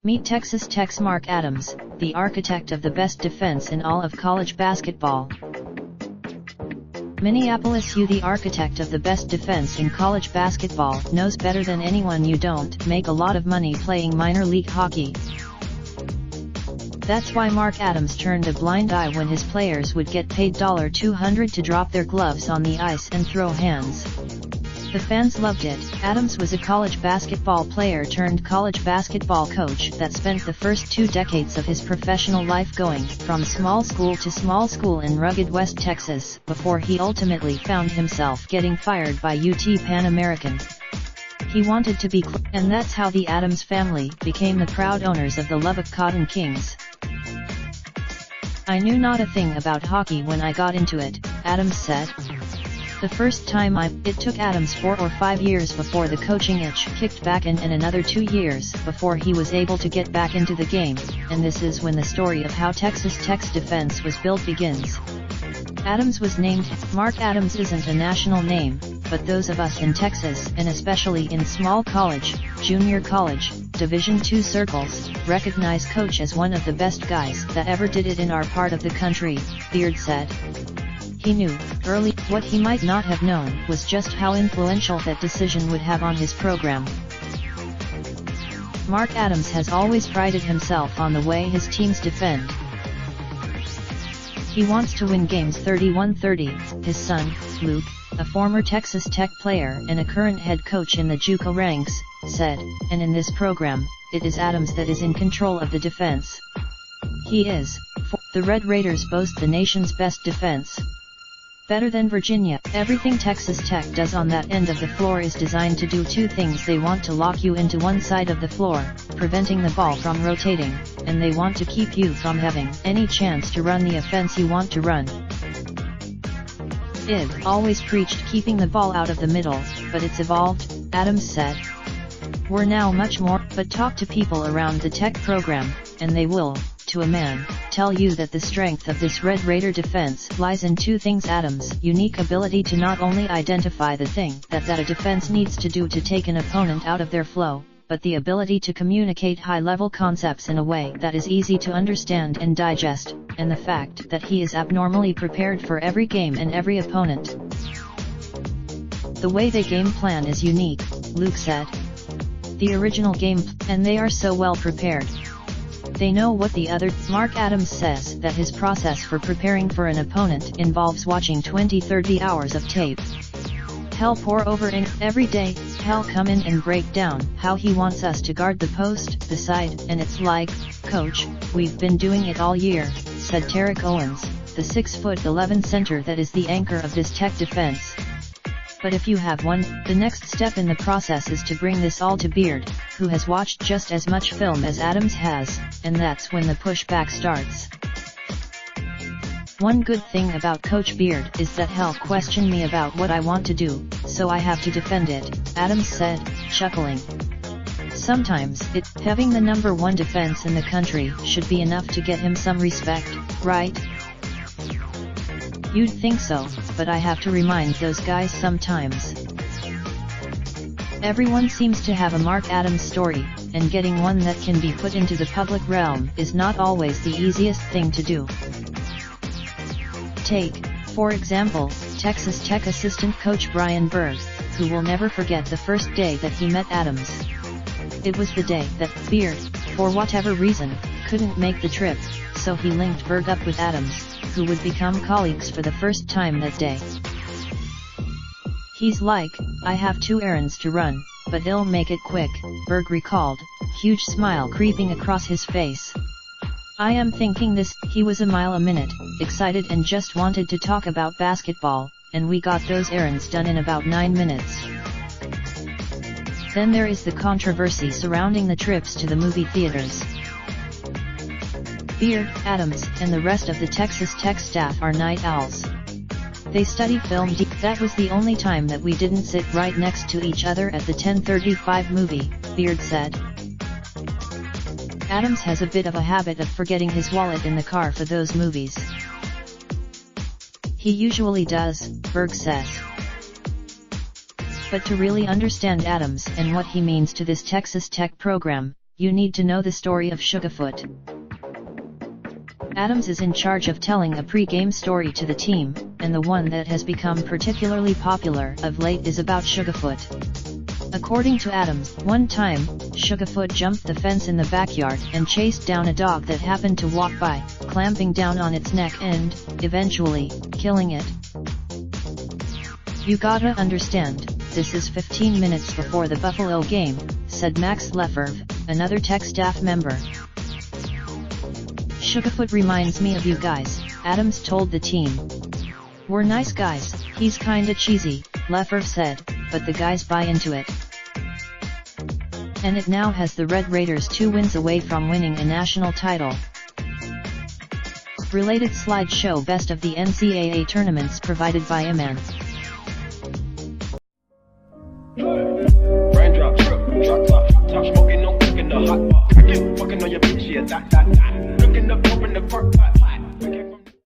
Meet Texas Tech's Mark Adams, the architect of the best defense in all of college basketball. Minneapolis U. The architect of the best defense in college basketball knows better than anyone you don't make a lot of money playing minor league hockey. That's why Mark Adams turned a blind eye when his players would get paid $200 to drop their gloves on the ice and throw hands. The fans loved it. Adams was a college basketball player turned college basketball coach that spent the first 2 decades of his professional life going from small school to small school in rugged West Texas, before he ultimately found himself getting fired by UT Pan American. He wanted to be and that's how the Adams family became the proud owners of the Lubbock Cotton Kings. I knew not a thing about hockey when I got into it, Adams said. The first time it took Adams 4 or 5 years before the coaching itch kicked back in and another 2 years before he was able to get back into the game, and this is when the story of how Texas Tech's defense was built begins. Adams was named. Mark Adams isn't a national name, but those of us in Texas, and especially in small college, junior college, Division II circles, recognize Coach as one of the best guys that ever did it in our part of the country, Beard said. He knew, early, what he might not have known was just how influential that decision would have on his program. Mark Adams has always prided himself on the way his teams defend. He wants to win games 31-30, his son, Luke, a former Texas Tech player and a current head coach in the JUCO ranks, said, and in this program, it is Adams that is in control of the defense. He is. The Red Raiders boast the nation's best defense. Better than Virginia. Everything Texas Tech does on that end of the floor is designed to do 2 things. They want to lock you into one side of the floor, preventing the ball from rotating, and they want to keep you from having any chance to run the offense you want to run. I've always preached keeping the ball out of the middle, but it's evolved, Adams said. We're now much more, but talk to people around the Tech program, and they will, to a man, tell you that the strength of this Red Raider defense lies in 2 things: Adams' unique ability to not only identify the thing that a defense needs to do to take an opponent out of their flow, but the ability to communicate high-level concepts in a way that is easy to understand and digest, and the fact that he is abnormally prepared for every game and every opponent. The way they game plan is unique, Luke said. The original game, and they are so well prepared. They know what the other. Mark Adams says that his process for preparing for an opponent involves watching 20-30 hours of tape. Hell pour over in every day, hell come in and break down how he wants us to guard the post, the side, and it's like, Coach, we've been doing it all year, said Tarek Owens, the 6'11" center that is the anchor of this Tech defense. But if you have one, the next step in the process is to bring this all to Beard, who has watched just as much film as Adams has, and that's when the pushback starts. One good thing about Coach Beard is that he'll question me about what I want to do, so I have to defend it, Adams said, chuckling. Sometimes, having the number 1 defense in the country should be enough to get him some respect, right? You'd think so, but I have to remind those guys sometimes. Everyone seems to have a Mark Adams story, and getting one that can be put into the public realm is not always the easiest thing to do. Take, for example, Texas Tech assistant coach Brian Berg, who will never forget the first day that he met Adams. It was the day that Beard, for whatever reason, couldn't make the trip, so he linked Berg up with Adams, who would become colleagues for the first time that day. He's like, I have 2 errands to run, but he'll make it quick, Berg recalled, huge smile creeping across his face. I am thinking this. He was a mile a minute, excited and just wanted to talk about basketball, and we got those errands done in about 9 minutes. Then there is the controversy surrounding the trips to the movie theaters. Beard, Adams, and the rest of the Texas Tech staff are night owls. They study film deep. That was the only time that we didn't sit right next to each other at the 10:35 movie, Beard said. Adams has a bit of a habit of forgetting his wallet in the car for those movies. He usually does, Berg says. But to really understand Adams and what he means to this Texas Tech program, you need to know the story of Sugarfoot. Adams is in charge of telling a pre-game story to the team, and the one that has become particularly popular of late is about Sugarfoot. According to Adams, one time, Sugarfoot jumped the fence in the backyard and chased down a dog that happened to walk by, clamping down on its neck and, eventually, killing it. "You gotta understand, this is 15 minutes before the Buffalo game," said Max Lefebvre, another Tech staff member. "Sugarfoot reminds me of you guys," Adams told the team. "We're nice guys, he's kinda cheesy," Lefebvre said, but the guys buy into it. And it now has the Red Raiders 2 wins away from winning a national title. Related slideshow: Best of the NCAA tournaments provided by Aman. Raindrop, drip, drop top, top smoking, no cooking the hot pot. Fucking on your bitch, yeah, that.